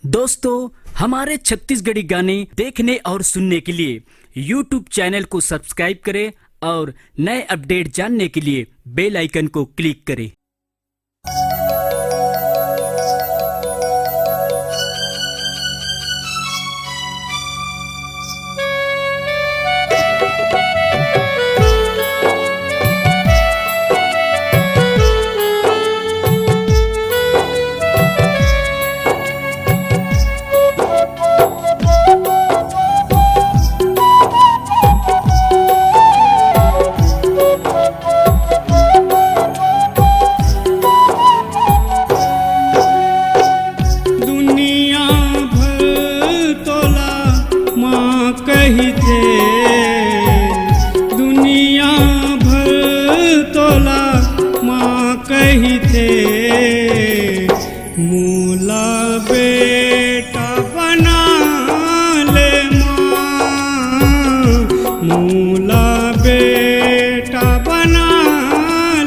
दोस्तों, हमारे छत्तीसगढ़ी गाने देखने और सुनने के लिए YouTube चैनल को सब्सक्राइब करें और नए अपडेट जानने के लिए बेल आइकन को क्लिक करें। मूला बेटा बना ले माँ, मूला बेटा बना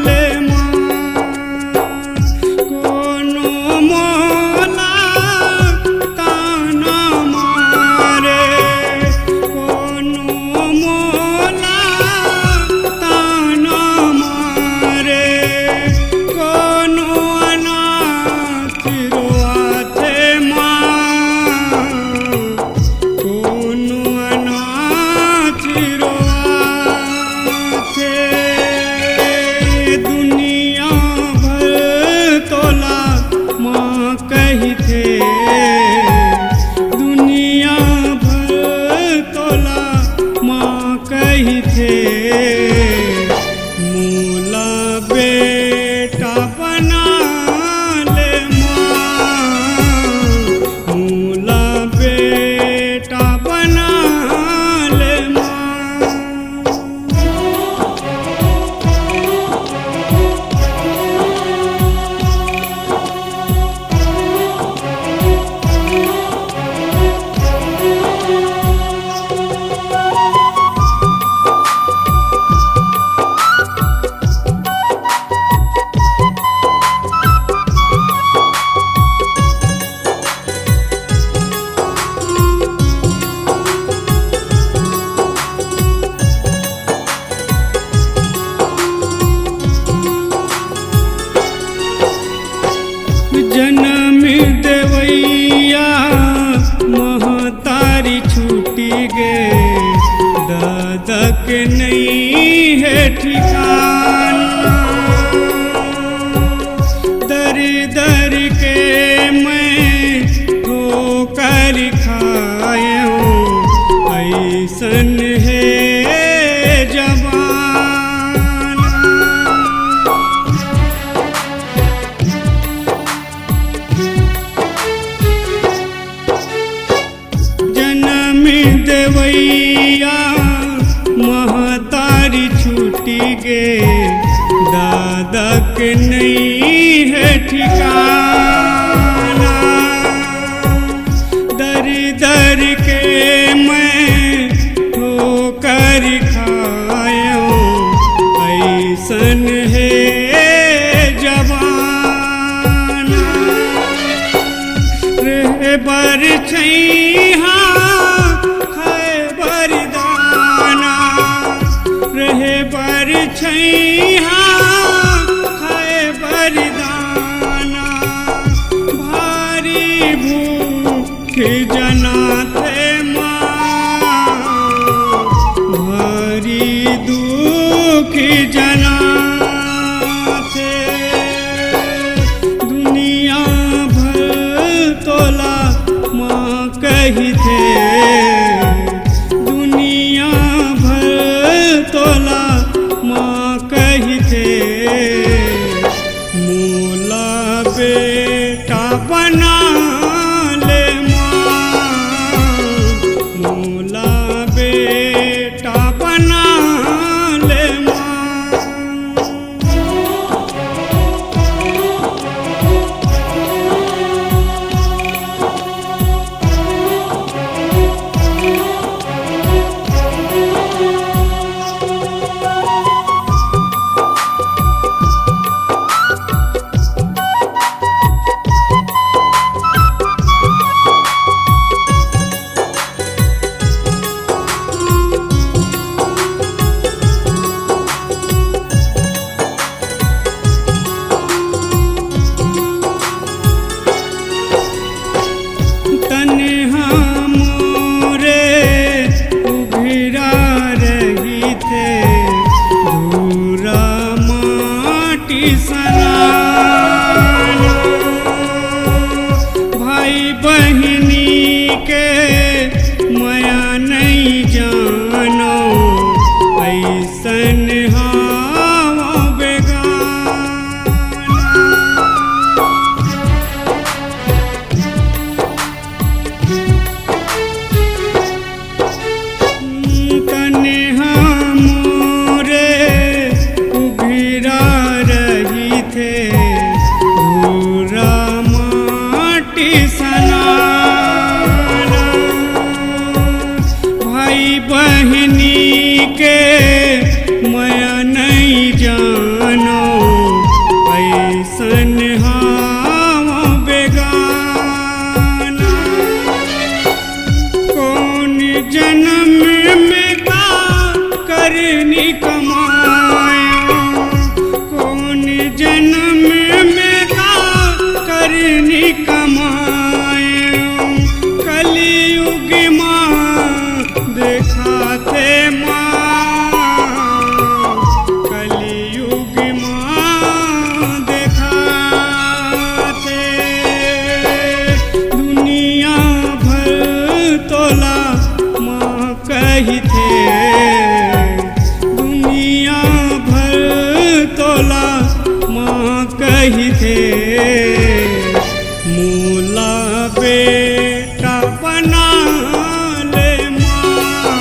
ले माँ। कोनो मोला ताना मारे, कोनो मोला ताना मारे, कोनो जन्म देवैया महतारी छूटी गे, दादा के नहीं है ठिकाना। दर दर के मैं ठोकर खाया हूँ, ऐसन है देवैया महतारी छूटी गे, दादा के नहीं है ठिकाना। दर दर के मैं ठोकर खाया हूँ, ऐसन है जवाना। रे बर छैहा छैहा खाए बरदाना। भारी भूख जना थे माँ, भारी दुख जना थे। दुनिया भर तोला माँ कही थे, दुनिया भर तोला माँ कही थे। मूला बेटा बना ले माँ, मूला बेटा बना ले माँ। मोरे उभिरा रही थे धूरा माटी सनाना। भाई बहनी के मया नहीं जानो ऐसन हावा बेगाना। तन्हा मोरे उभिरा रही थे धूरा माटी सनाना। भाई बहनी के मया नहीं जानो ऐसन हावा बेगाना। कौन जन्म में का करनी कमाया, कौन जन्म में का करनी कमाया। कलियुग माँ देखाते माँ, कलियुग माँ देखाते। दुनिया भर तोला माँ कही थे, दुनिया भर तोला माँ कही थे। मूला बेटा बना ले माँ,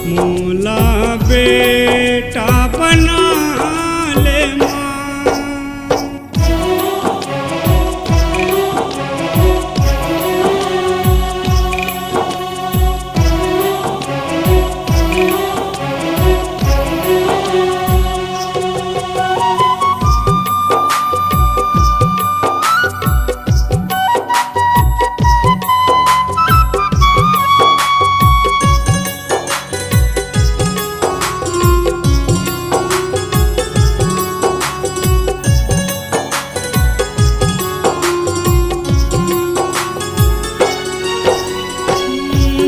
मूला बेटा बना ले माँ।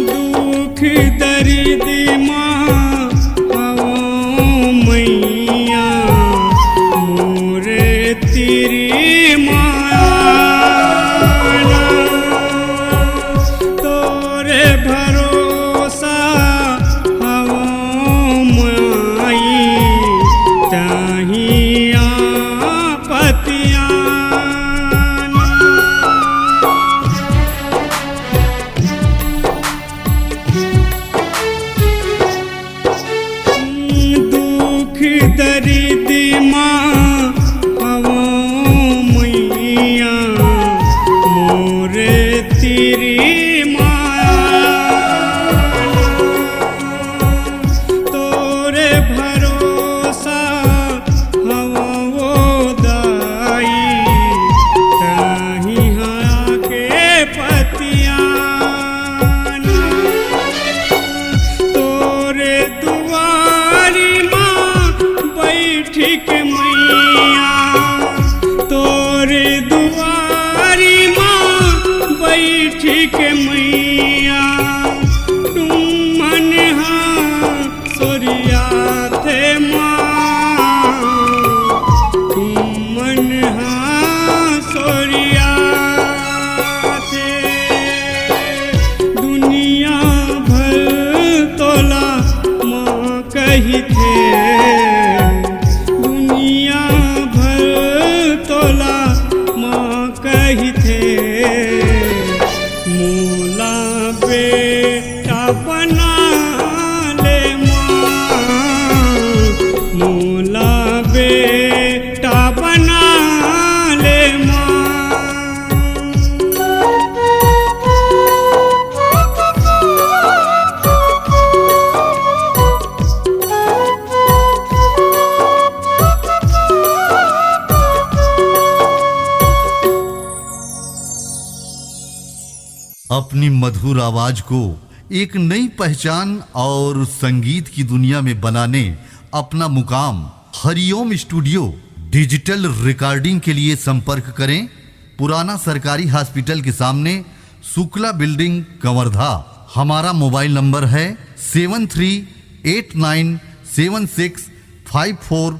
दुख दर्द माँ हवो मैया मोरे तेरी माया। तोरे भरोसा हवो माई चाहिया पतिया। दुख दर्द माँ हवो मैया मोरे तेरी माया। तोरे भरोसा हवो दाई ताही हाँ के पतिया। तोरे दुआरी माँ बैठी के मैया, तोरे दुआरी माँ बैठी के मैया। तुम मन हाँ सोरिया थे माँ, तुम मन हाँ सोरिया थे। दुनिया भर तोला माँ कही थे, दुनिया भर तोला माँ कही थे। मूला बेटा बना ले माँ, मूला बेटा बना ले माँ। अपनी मधुर आवाज को एक नई पहचान और संगीत की दुनिया में बनाने अपना मुकाम हरिओम स्टूडियो डिजिटल रिकॉर्डिंग के लिए संपर्क करें। पुराना सरकारी हॉस्पिटल के सामने शुक्ला बिल्डिंग कवर्धा। हमारा मोबाइल नंबर है 73897654